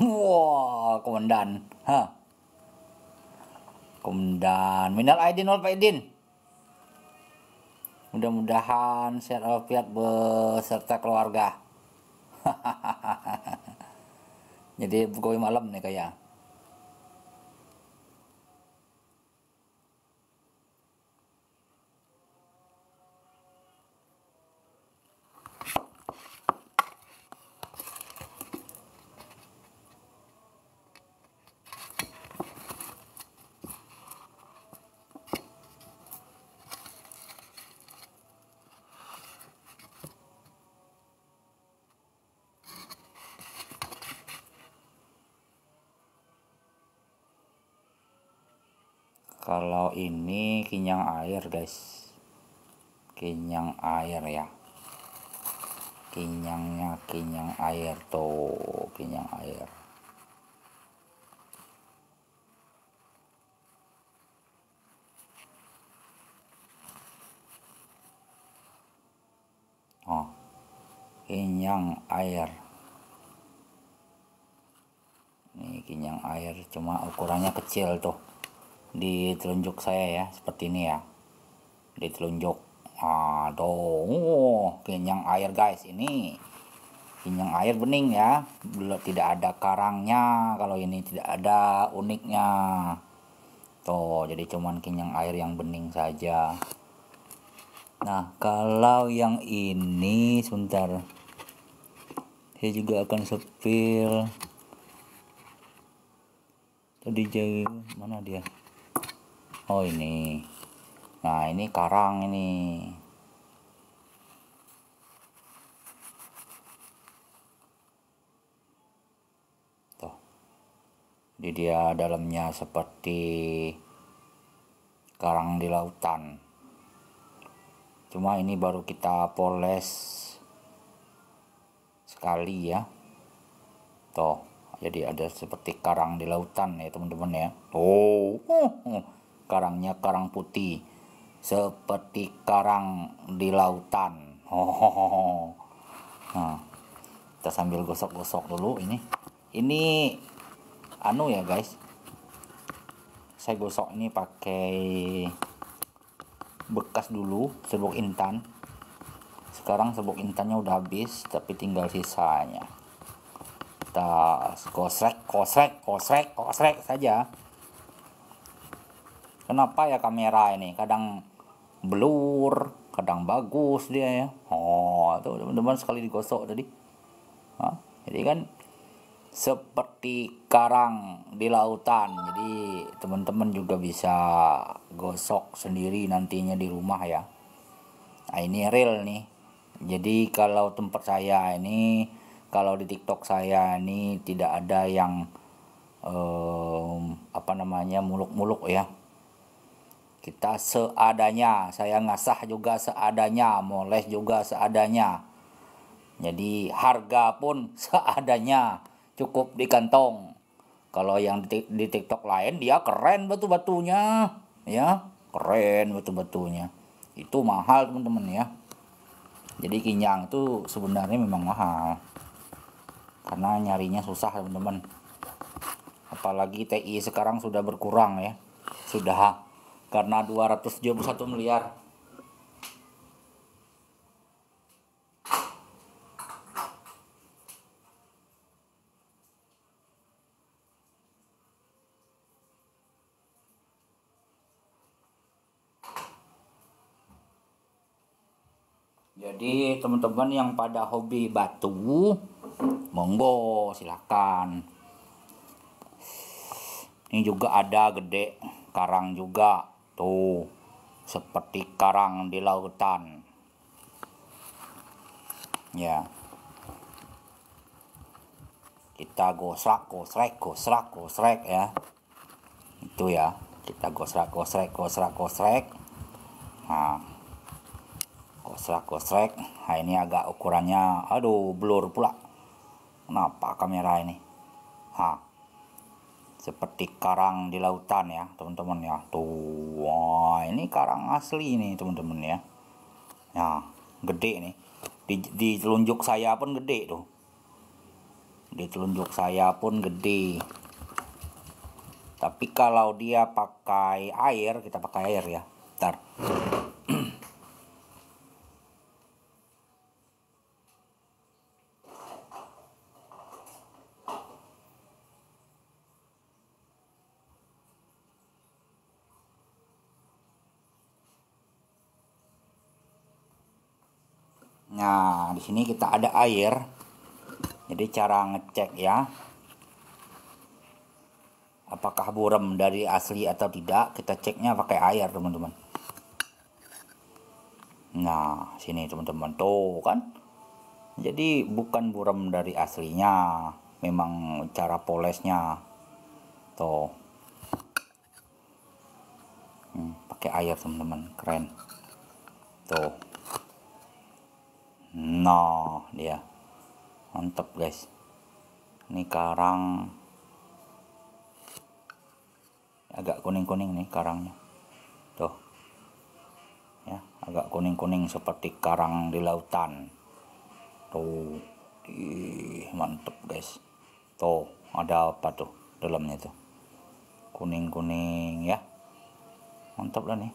Wah, komandan. Hah, komandan. Minal aidin wal faidin. Mudah-mudahan sehat walafiat beserta keluarga. Jadi pukul malam nih kayak. Kalau ini kinyang air guys, kinyang air ya, kinyangnya kinyang air tuh, kinyang air. Oh, kinyang air. Ini kinyang air, cuma ukurannya kecil tuh. Di telunjuk saya ya, seperti ini ya. Di telunjuk. Aduh, kinyang air guys. Ini kinyang air bening ya. Belum, tidak ada karangnya. Kalau ini tidak ada uniknya. Tuh, jadi cuman kinyang air yang bening saja. Nah, kalau yang ini sebentar. Saya juga akan sepil. Tadi jadi mana dia? Oh ini. Nah ini karang ini. Tuh. Jadi dia dalamnya seperti karang di lautan. Cuma ini baru kita poles sekali ya. Tuh. Jadi ada seperti karang di lautan ya teman-teman ya. Karangnya karang putih. Seperti karang di lautan. Nah, kita sambil gosok-gosok dulu ini. Ini anu ya guys. Saya gosok ini pakai bekas dulu, serbuk intan. Sekarang serbuk intannya udah habis, tapi tinggal sisanya. Kita kosrek saja. Kenapa ya kamera ini kadang blur, kadang bagus dia ya. Tuh teman-teman sekali digosok tadi. Jadi kan seperti karang di lautan. Jadi teman-teman juga bisa gosok sendiri nantinya di rumah ya. Nah ini real nih. Jadi kalau tempat saya ini, kalau di TikTok saya ini tidak ada yang muluk-muluk ya. Kita seadanya, saya ngasah juga seadanya, moles juga seadanya. Jadi harga pun seadanya, cukup di kantong. Kalau yang di TikTok lain dia keren batu-batunya, ya keren batu-batunya. Itu mahal teman-teman ya. Jadi kinyang itu sebenarnya memang mahal. Karena nyarinya susah teman-teman. Apalagi TI sekarang sudah berkurang ya. Sudah karena 271 miliar. Jadi teman-teman yang pada hobi batu, monggo silakan. Ini juga ada gede karang juga tuh, seperti karang di lautan ya. Kita gosrak ya, itu ya, kita gosrak. Nah gosrak. Nah ini agak ukurannya, aduh blur pula, kenapa kamera ini. Seperti karang di lautan ya teman-teman ya. Tuh, wah ini karang asli nih teman-teman ya. Nah, gede nih. Di telunjuk saya pun gede tuh. Di telunjuk saya pun gede. Tapi kalau dia pakai air, kita pakai air ya. Bentar. Nah, di sini kita ada air. Jadi cara ngecek ya, apakah burem dari asli atau tidak, kita ceknya pakai air, teman-teman. Nah, sini teman-teman, tuh kan. Jadi bukan burem dari aslinya, memang cara polesnya. Tuh. Pakai air, teman-teman. Keren. Tuh. Nah, dia. Mantap, guys. Ini karang agak kuning-kuning nih karangnya. Tuh. Ya, agak kuning-kuning seperti karang di lautan. Tuh. Mantap, guys. Tuh, ada apa tuh dalamnya tuh? Kuning-kuning ya. Mantap lah nih.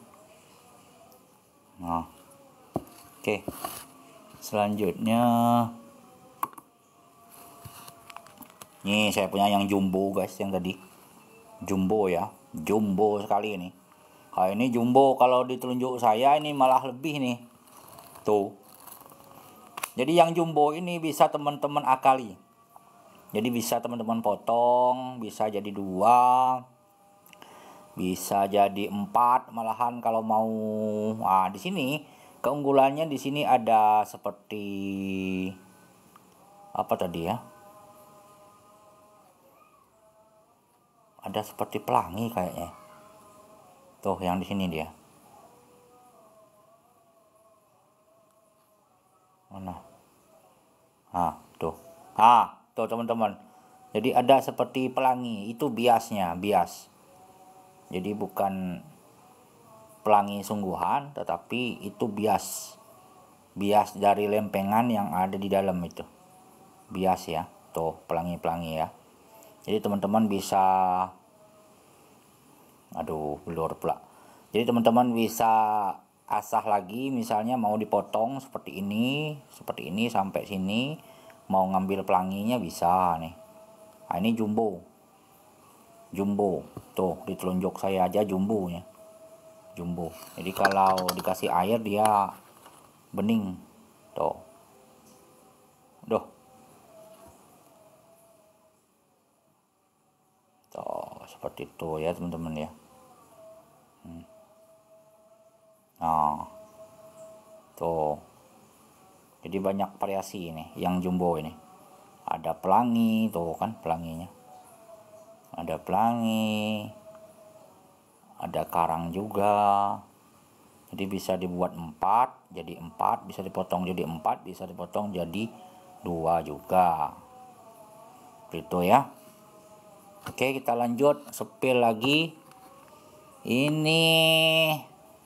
Nah. Oke. Selanjutnya ini saya punya yang jumbo, guys, yang tadi. Jumbo ya. Jumbo sekali ini. Nah, ini jumbo, kalau di telunjuk saya ini malah lebih nih. Tuh. Jadi yang jumbo ini bisa teman-teman akali. Jadi bisa teman-teman potong, bisa jadi 2, bisa jadi 4 malahan kalau mau. Nah, di sini keunggulannya di sini ada seperti apa tadi ya? Ada seperti pelangi kayaknya. Tuh, yang di sini dia. Mana? Tuh. Tuh teman-teman. Jadi ada seperti pelangi, itu biasnya, bias. Jadi bukan pelangi sungguhan, tetapi itu bias. Bias dari lempengan yang ada di dalam itu. Bias ya. Tuh, pelangi-pelangi ya. Jadi teman-teman bisa, blur pula. Jadi teman-teman bisa asah lagi, misalnya mau dipotong seperti ini sampai sini, mau ngambil pelanginya bisa nih. Nah, ini jumbo. Tuh, di telunjuk saya aja jumbonya. Jumbo. Jadi kalau dikasih air dia bening. Tuh. Tuh. Seperti itu ya teman-teman ya. Nah, tuh. Jadi banyak variasi ini yang jumbo ini. Ada pelangi, tuh kan pelanginya. Ada pelangi. Ada karang juga. Jadi bisa dibuat 4, jadi 4, bisa dipotong jadi 4, bisa dipotong jadi 2 juga. Itu ya. Oke, kita lanjut sepil lagi. Ini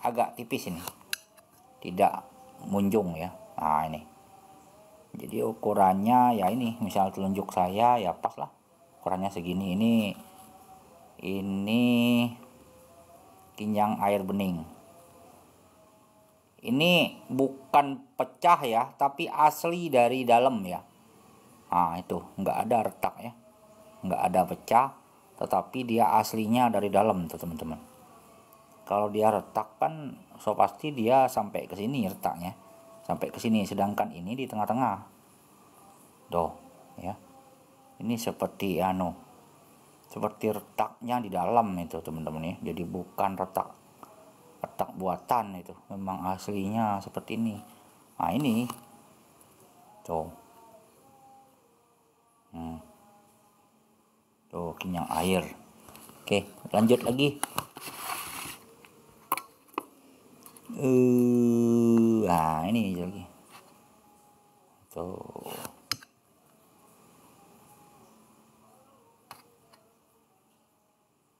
agak tipis ini. Tidak munjung ya. Nah, ini. Jadi ukurannya ya ini, misal telunjuk saya ya pas lah. Ukurannya segini. Ini kinyang air bening. Ini bukan pecah ya, tapi asli dari dalam ya. Nah, itu nggak ada retak ya. Nggak ada pecah, tetapi dia aslinya dari dalam tuh teman-teman. Kalau dia retak kan so pasti dia sampai ke sini retaknya, sampai ke sini, sedangkan ini di tengah-tengah. Tuh ya, ini seperti seperti retaknya di dalam itu teman-teman ya. Jadi bukan retak buatan, itu memang aslinya seperti ini. Nah, ini tuh. Tuh, kinyang air. Oke, lanjut lagi. Nah, ini lagi. Tuh.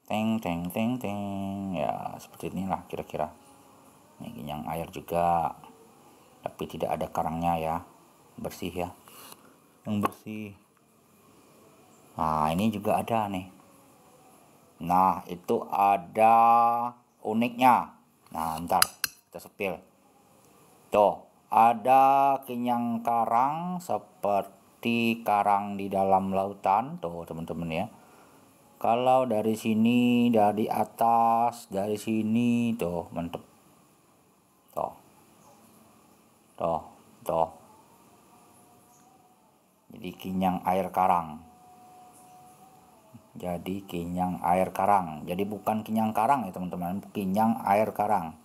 Teng teng teng teng. Ya, seperti inilah kira-kira. Ini kinyang air juga. Tapi tidak ada karangnya ya. Bersih ya. Yang bersih. Nah, ini juga ada nih. Nah, itu ada uniknya. Nah, bentar, kita sepil. Tuh, ada kenyang karang seperti karang di dalam lautan. Tuh, teman-teman ya. Kalau dari sini, dari atas, dari sini, tuh, mantep. Tuh, tuh, tuh. Jadi kinyang air karang. Jadi kinyang air karang. Jadi bukan kinyang karang ya teman-teman, kinyang air karang.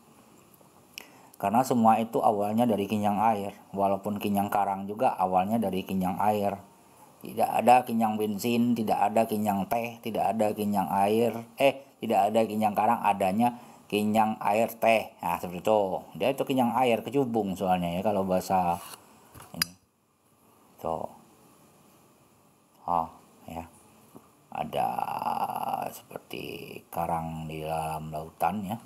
Karena semua itu awalnya dari kinyang air. Walaupun kinyang karang juga awalnya dari kinyang air. Tidak ada kinyang bensin, tidak ada kinyang teh, tidak ada kinyang air. Tidak ada kinyang karang, adanya kinyang air teh. Nah, seperti itu. Dia itu kinyang air, kecubung soalnya ya kalau bahasa ini. Tuh. Ya. Ada seperti karang di dalam lautan ya.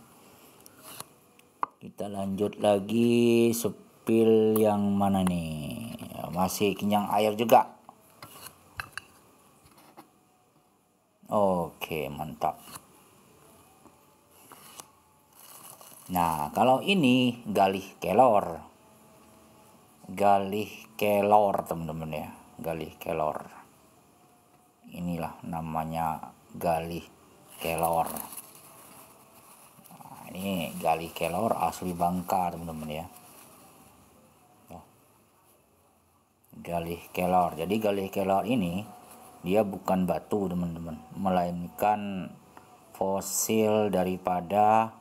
Kita lanjut lagi, sepil yang mana nih? Masih kinyang air juga. Oke, mantap. Nah, kalau ini galih kelor. Galih kelor, teman-teman ya. Galih kelor. Inilah namanya galih kelor. Nah, ini galih kelor asli Bangka, teman-teman ya. Galih kelor. Jadi galih kelor ini dia bukan batu, teman-teman, melainkan fosil daripada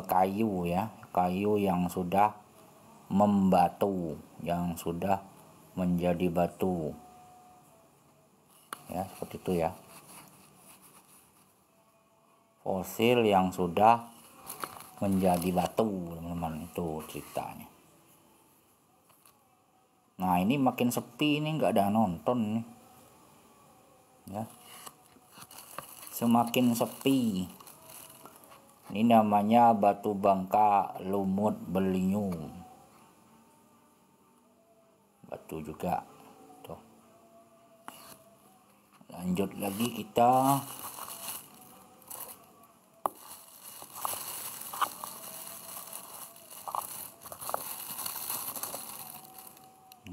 kayu ya, kayu yang sudah membatu, yang sudah menjadi batu ya, seperti itu ya, fosil yang sudah menjadi batu, teman-teman, itu ceritanya. Nah, ini makin sepi, ini nggak ada nonton nih ya, semakin sepi. Ini namanya batu Bangka lumut belinyu, batu juga tuh. Lanjut lagi kita.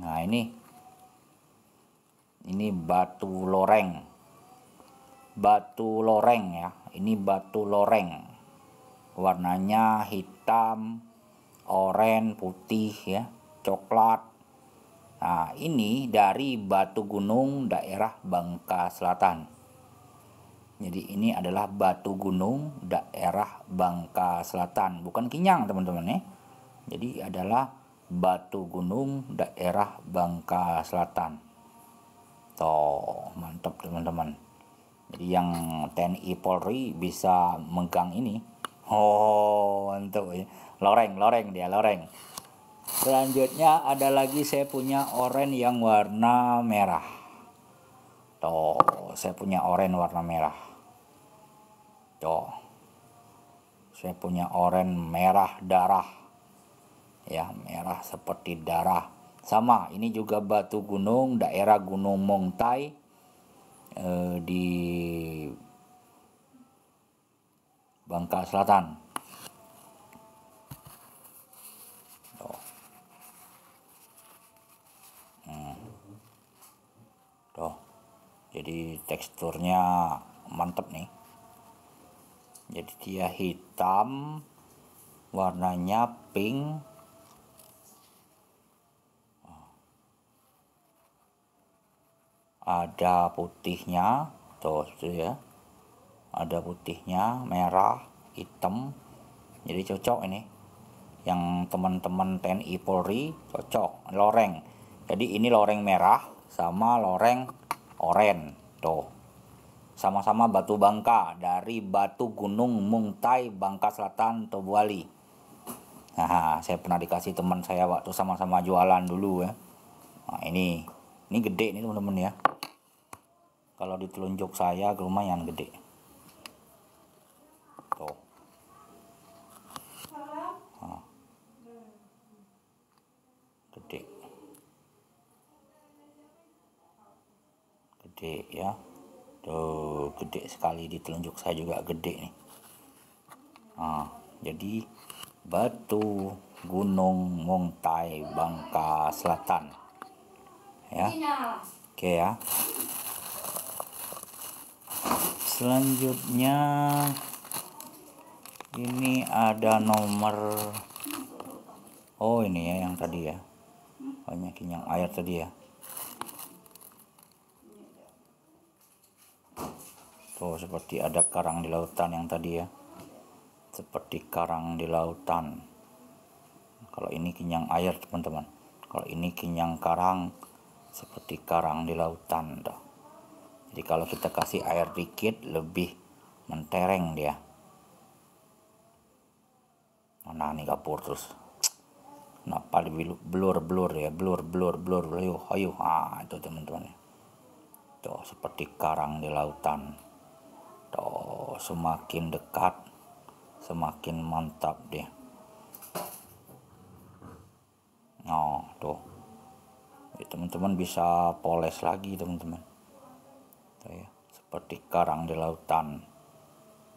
Nah, ini batu loreng, batu loreng ya, ini batu loreng, warnanya hitam, oranye, putih ya, coklat. Nah, ini dari batu gunung daerah Bangka Selatan. Jadi ini adalah batu gunung daerah Bangka Selatan, bukan kinyang, teman-teman ya. Jadi adalah batu gunung daerah Bangka Selatan. Tuh, mantap teman-teman. Jadi yang TNI Polri bisa megang ini. Oh, mantap ya. Loreng dia, loreng. Selanjutnya ada lagi, saya punya oren yang warna merah. Tuh, saya punya oren warna merah. Tuh, saya punya oren merah darah. Ya, merah seperti darah. Sama, ini juga batu gunung daerah Gunung Mongtai di Bangka Selatan. Tuh. Tuh. Jadi teksturnya mantep nih. Jadi dia hitam, warnanya pink. Ada putihnya, tuh itu ya. Ada putihnya, merah, hitam. Jadi cocok ini. Yang teman-teman TNI Polri cocok, loreng. Jadi ini loreng merah sama loreng oren. Tuh. Sama-sama batu Bangka dari batu Gunung Mungtai, Bangka Selatan, Tobuali. Nah, saya pernah dikasih teman saya waktu sama-sama jualan dulu ya. Nah, ini gede nih teman-teman ya. Kalau ditelunjuk saya lumayan gede. Tuh. Nah, gede. gede ya. Tuh gede sekali, di telunjuk saya juga gede nih. Nah, jadi Batu Gunung Mongtai Bangka Selatan ya. Oke ya. Selanjutnya ini ada nomor, oh ini ya yang tadi ya, banyak kinyang air tadi ya. Tuh seperti ada karang di lautan yang tadi ya, seperti karang di lautan. Kalau ini kinyang air teman-teman, kalau ini kinyang karang, seperti karang di lautan tuh. Jadi kalau kita kasih air dikit lebih mentereng dia. Nah ini kapur terus. Kenapa blur ya, blur ayo. Ah itu teman-teman. Tuh seperti karang di lautan. Tuh semakin dekat semakin mantap dia. Nah tuh. Jadi teman-teman bisa poles lagi teman-teman. Tuh ya, seperti karang di lautan.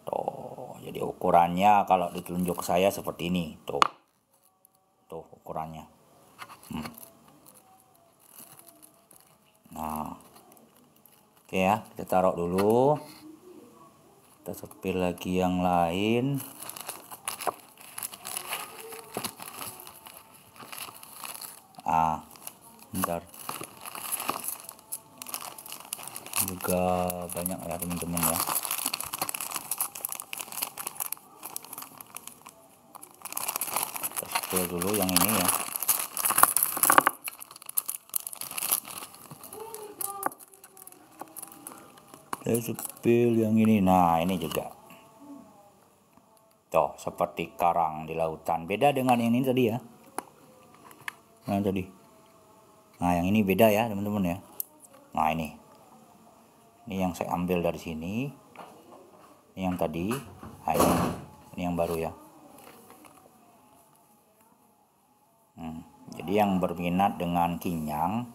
Tuh, jadi ukurannya kalau di telunjuk saya seperti ini, tuh ukurannya. Nah, oke ya, kita taruh dulu. Kita sepil lagi yang lain. Bentar. Juga banyak ya teman-teman ya. Kita sepil dulu yang ini ya. Saya sepil yang ini. Nah ini juga tuh seperti karang di lautan. Beda dengan yang ini tadi ya. Nah tadi. Nah yang ini beda ya teman-teman ya. Nah ini yang saya ambil dari sini. Ini yang tadi. Nah ini yang baru ya. Jadi yang berminat dengan kinyang,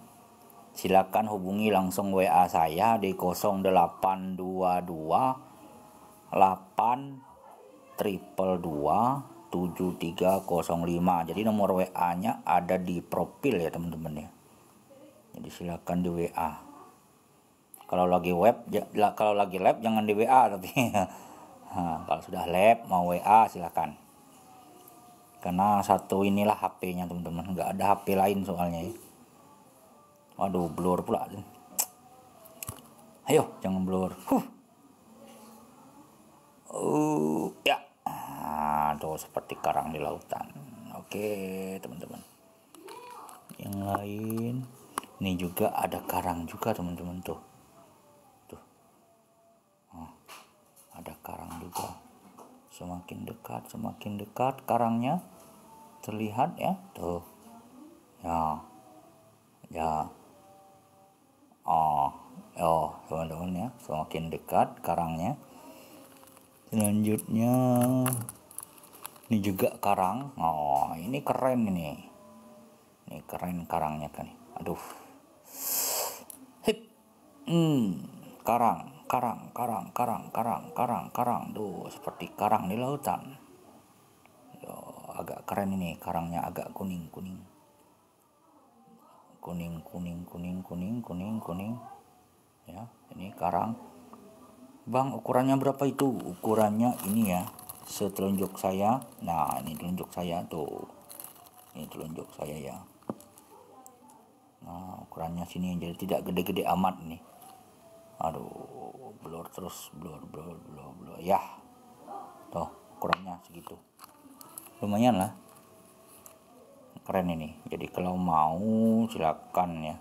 silakan hubungi langsung WA saya di 0822 8 7305. Jadi nomor WA-nya ada di profil ya teman-teman ya. Jadi silakan di WA. Kalau lagi lab jangan di WA tapi nah, kalau sudah lab mau WA silakan. Karena satu inilah HP-nya teman-teman, nggak ada HP lain soalnya ya. Waduh, blur pula. Ayo, jangan blur. Ya. Nah, tuh seperti karang di lautan. Oke, teman-teman. Yang lain, ini juga ada karang juga, teman-teman tuh. Ada karang juga. Semakin dekat karangnya terlihat ya, tuh. Ya. Teman-teman ya, semakin dekat karangnya. Selanjutnya ini juga karang. Oh, ini keren ini. Ini keren karangnya kan. Aduh. Hip. Karang. Tuh, seperti karang di lautan. Agak keren ini, karangnya agak kuning. Kuning. Ya, ini karang. Bang, ukurannya berapa itu? Ukurannya ini ya, setelunjuk saya. Nah, ini telunjuk saya tuh. Ini telunjuk saya ya. Nah, ukurannya sini, jadi tidak gede-gede amat nih. Aduh, blur terus, blur. Ya, tuh ukurannya segitu. Lumayan lah. Keren ini. Jadi kalau mau silakan ya.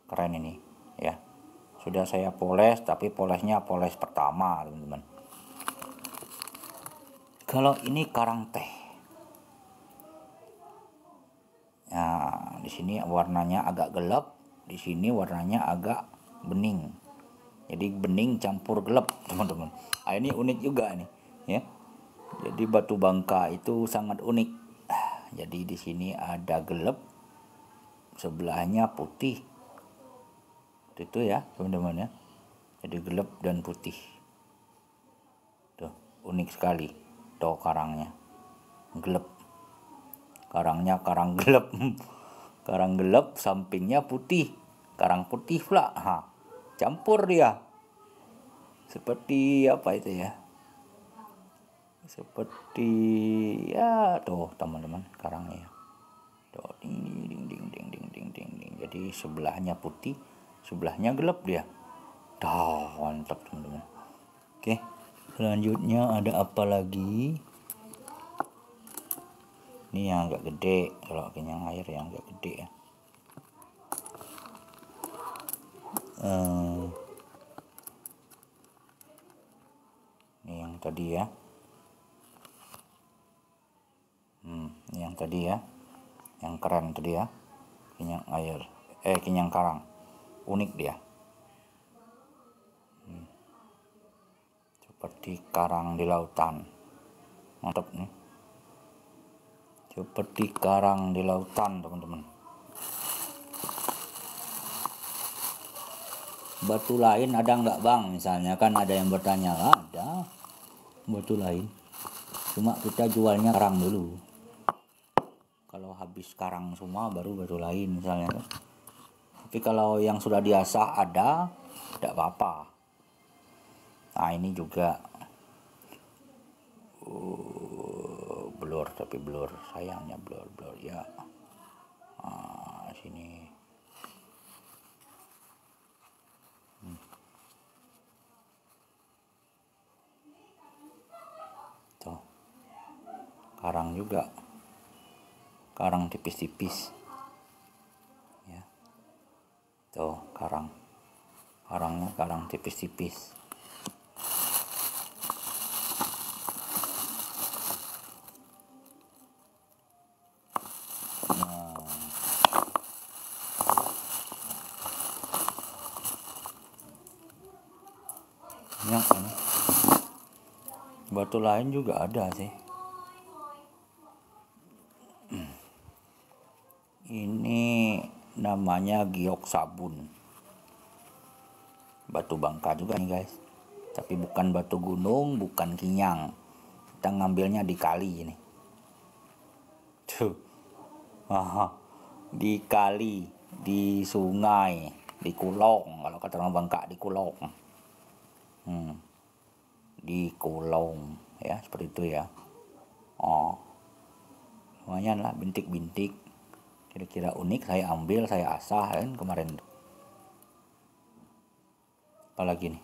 Keren ini ya. Sudah saya poles, tapi polesnya poles pertama teman-teman. Kalau ini karang teh. Nah, di sini warnanya agak gelap, di sini warnanya agak bening. Jadi bening campur gelap, teman-teman. Ini unik juga nih, ya. Jadi batu bangka itu sangat unik. Jadi di sini ada gelap, sebelahnya putih. Itu ya teman-teman ya. Jadi gelap dan putih. Tuh, unik sekali. Tuh karangnya. Gelap. Karangnya karang gelap. Karang gelap, sampingnya putih. Karang putih pula. Campur dia. Seperti apa itu ya? Seperti ya tuh teman-teman karangnya. Tuh ding ding ding ding ding ding ding ding. Jadi sebelahnya putih, sebelahnya gelap dia. Dah, mantap teman-teman. Oke, selanjutnya ada apa lagi? Ini yang agak gede, kalau kenyang air yang agak gede ya. Ini yang tadi ya. Ini yang tadi ya. Yang keren tadi ya. Kenyang air. Kenyang karang. Unik dia. Seperti karang di lautan. Mantap nih. Seperti karang di lautan teman-teman. Batu lain ada nggak bang? Misalnya kan ada yang bertanya, ada batu lain. Cuma kita jualnya karang dulu. Kalau habis karang semua baru batu lain misalnya. Tapi kalau yang sudah diasah ada, tidak apa-apa. Nah ini juga blur, tapi blur, sayangnya blur ya. Sini tuh karang juga, karang tipis-tipis ya. Tuh karangnya karang tipis-tipis. Ini batu lain juga ada sih. Ini namanya giok sabun. Batu bangka juga nih guys. Tapi bukan batu gunung, bukan kinyang. Kita ngambilnya di kali ini. Tuh. Di kali, di sungai, di kulong. Kalau kata orang Bangka di kulong. Di kulong ya, seperti itu ya. Lumayan lah, bintik-bintik. Kira-kira unik, saya ambil, saya asah kan kemarin. Apalagi nih?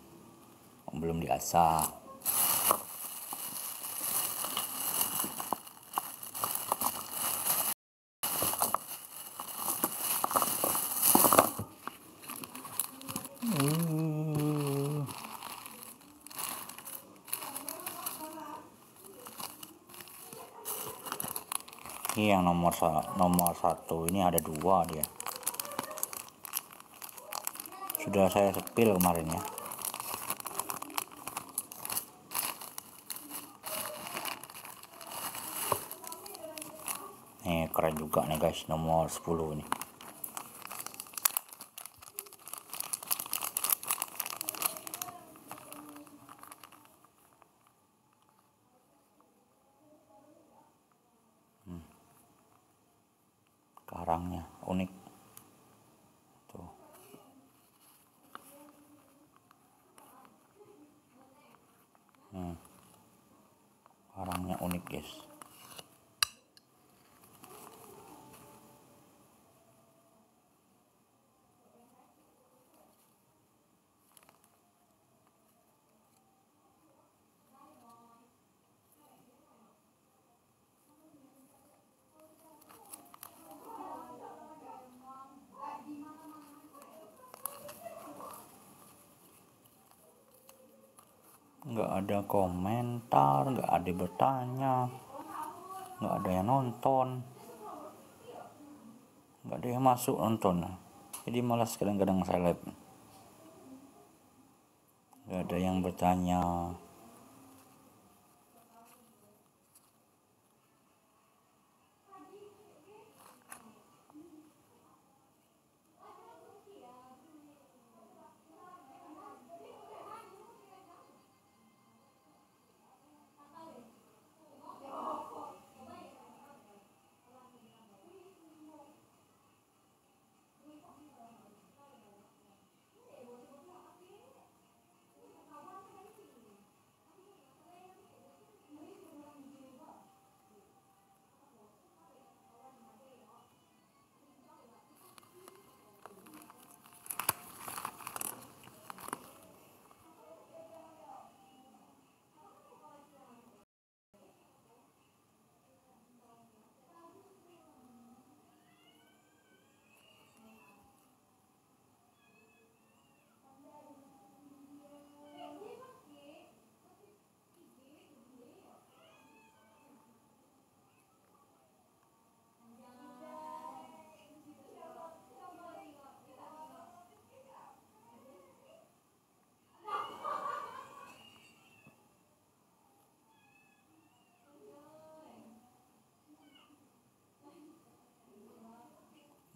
Belum diasah. Ini yang nomor satu, ini ada dua dia. Sudah saya sepil kemarin ya. Nih keren juga nih guys, nomor 10 ini. Karangnya unik. Tuh. Karangnya unik guys. Nggak ada komentar, nggak ada bertanya, nggak ada yang nonton, nggak ada yang masuk nonton. Jadi malas kadang-kadang saya live, nggak ada yang bertanya.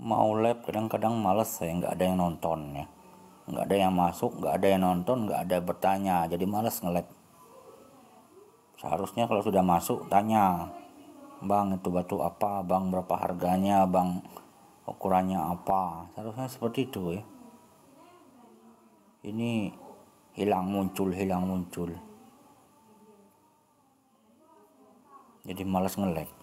mau live kadang-kadang males saya, nggak ada yang nonton ya, nggak ada yang masuk, nggak ada yang nonton, nggak ada yang bertanya, jadi males nge-live. Seharusnya kalau sudah masuk tanya, bang itu batu apa, bang berapa harganya, bang ukurannya apa, seharusnya seperti itu ya. Ini hilang muncul, jadi malas nge-like.